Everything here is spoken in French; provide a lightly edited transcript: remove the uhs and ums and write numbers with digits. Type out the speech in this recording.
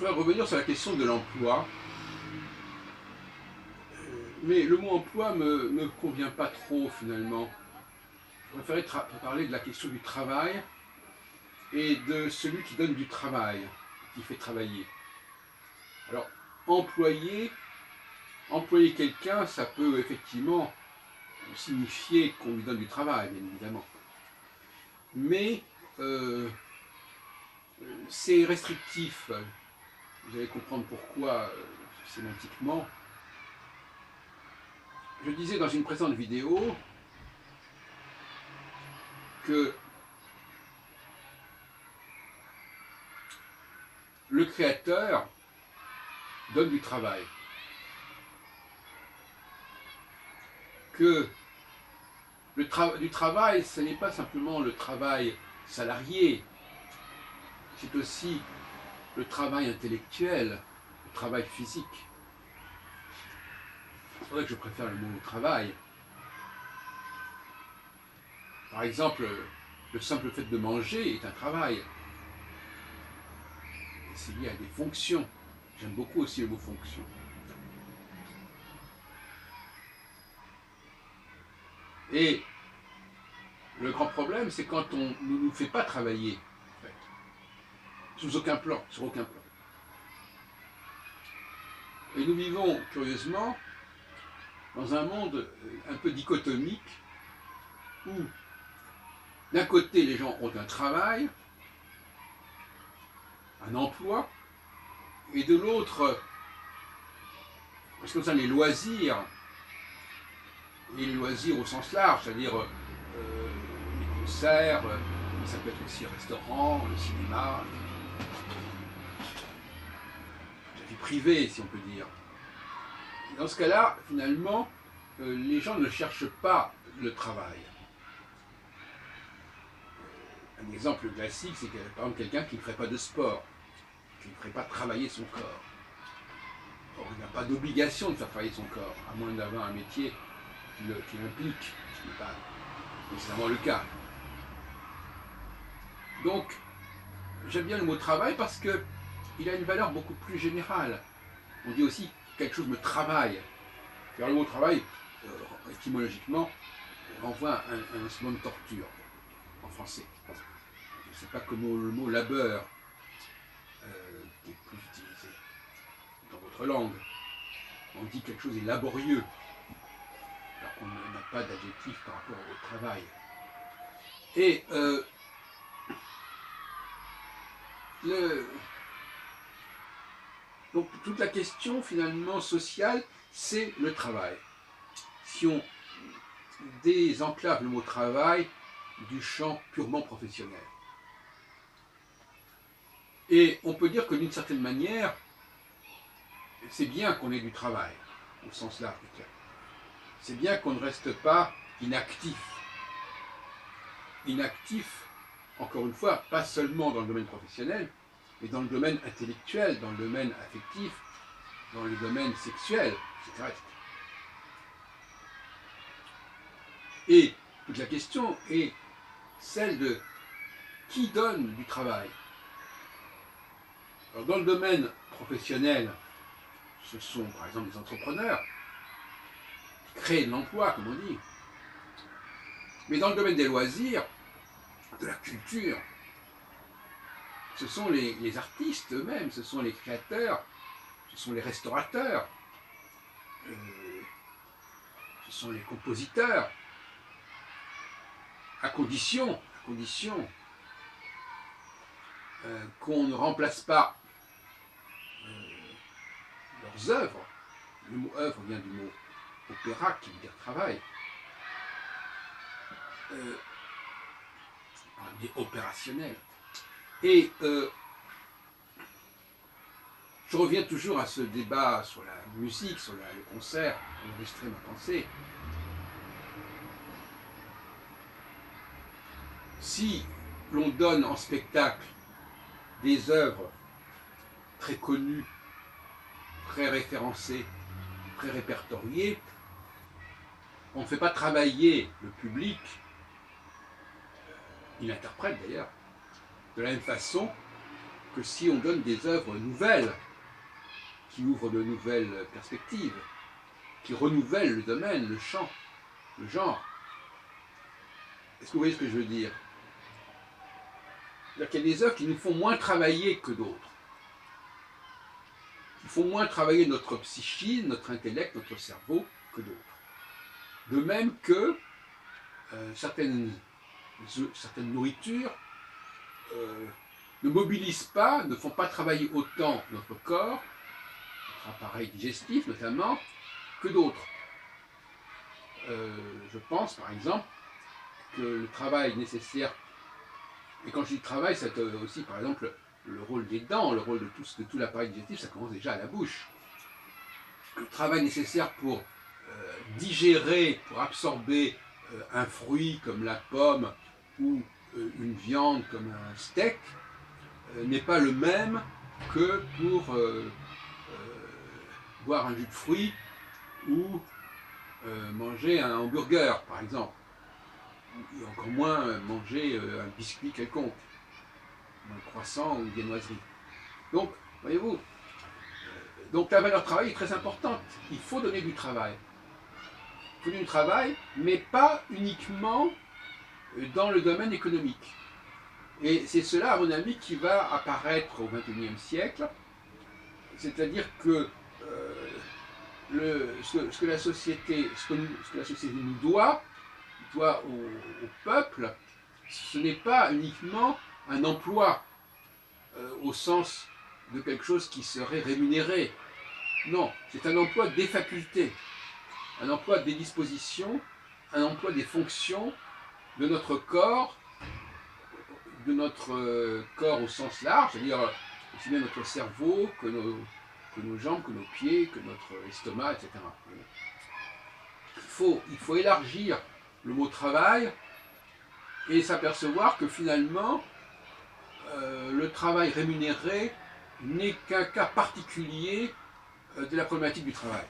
voudrais revenir sur la question de l'emploi, mais le mot emploi me convient pas trop finalement. Je préférais parler de la question du travail et de celui qui donne du travail, qui fait travailler. Alors, employer, employer quelqu'un, ça peut effectivement signifier qu'on lui donne du travail, bien évidemment. Mais c'est restrictif. Vous allez comprendre pourquoi sémantiquement. Je disais dans une précédente vidéo que le créateur donne du travail. Que du travail, ce n'est pas simplement le travail salarié, c'est aussi le travail intellectuel, le travail physique. C'est vrai que je préfère le mot travail. Par exemple, le simple fait de manger est un travail. Et c'est lié à des fonctions. J'aime beaucoup aussi le mot fonction. Et le grand problème, c'est quand on ne nous fait pas travailler, en fait, sous aucun plan, sur aucun plan. Et nous vivons, curieusement, dans un monde un peu dichotomique, où d'un côté, les gens ont un travail, un emploi, et de l'autre, en ce qui concerne les loisirs, et les loisirs au sens large, c'est-à-dire les concerts, mais ça peut être aussi le restaurant, le cinéma, la vie privée, si on peut dire. Et dans ce cas-là, finalement, les gens ne cherchent pas le travail. Un exemple classique, c'est par exemple quelqu'un qui ne ferait pas de sport, qui ne ferait pas travailler son corps. Or, il n'a pas d'obligation de faire travailler son corps, à moins d'avoir un métier qui l'implique, ce qui n'est pas nécessairement le cas. Donc, j'aime bien le mot travail parce qu'il a une valeur beaucoup plus générale. On dit aussi quelque chose me travaille. Car le mot travail, étymologiquement, renvoie à un instrument de torture en français. Je ne sais pas comment le mot labeur, qui est plus utilisé dans votre langue. On dit quelque chose est laborieux, alors qu'on n'a pas d'adjectif par rapport au travail. Et donc toute la question finalement sociale, c'est le travail. Si on désenclave le mot travail du champ purement professionnel. Et on peut dire que d'une certaine manière, c'est bien qu'on ait du travail, au sens large du terme. C'est bien qu'on ne reste pas inactif. Inactif, encore une fois, pas seulement dans le domaine professionnel, mais dans le domaine intellectuel, dans le domaine affectif, dans le domaine sexuel, etc. Et toute la question est celle de qui donne du travail. Alors, dans le domaine professionnel, ce sont par exemple les entrepreneurs qui créent de l'emploi, comme on dit. Mais dans le domaine des loisirs, de la culture, ce sont les artistes eux-mêmes, ce sont les créateurs, ce sont les restaurateurs, ce sont les compositeurs, à condition qu'on ne remplace pas leurs œuvres. Le mot œuvre vient du mot opéra, qui veut dire travail. Des opérationnels. Et je reviens toujours à ce débat sur la musique, sur le concert, enregistrer ma pensée. Si l'on donne en spectacle des œuvres très connues, très référencées, très répertoriées, on ne fait pas travailler le public, il interprète d'ailleurs, de la même façon que si on donne des œuvres nouvelles, qui ouvrent de nouvelles perspectives, qui renouvellent le domaine, le champ, le genre. Est-ce que vous voyez ce que je veux dire? C'est-à-dire qu'il y a des œuvres qui nous font moins travailler que d'autres. Qui font moins travailler notre psyché, notre intellect, notre cerveau que d'autres. De même que certaines nourritures ne mobilisent pas, ne font pas travailler autant notre corps, notre appareil digestif notamment, que d'autres. Je pense par exemple que le travail nécessaire, et quand je dis travail, c'est aussi par exemple le rôle des dents, le rôle de tout l'appareil digestif, ça commence déjà à la bouche. Le travail nécessaire pour digérer, pour absorber un fruit comme la pomme ou une viande comme un steak n'est pas le même que pour boire un jus de fruits ou manger un hamburger par exemple, et encore moins manger un biscuit quelconque, un croissant ou une viennoiserie. Donc, voyez-vous, donc la valeur travail est très importante. Il faut donner du travail. Il faut donner du travail, mais pas uniquement dans le domaine économique. Et c'est cela, à mon avis, qui va apparaître au XXIe siècle. C'est-à-dire que ce que la société nous doit au peuple, ce n'est pas uniquement un emploi au sens de quelque chose qui serait rémunéré. Non, c'est un emploi des facultés, un emploi des dispositions, un emploi des fonctions de notre corps au sens large, c'est-à-dire aussi bien notre cerveau que nos jambes, que nos pieds, que notre estomac, etc. Il faut élargir le mot travail et s'apercevoir que finalement, le travail rémunéré n'est qu'un cas particulier de la problématique du travail.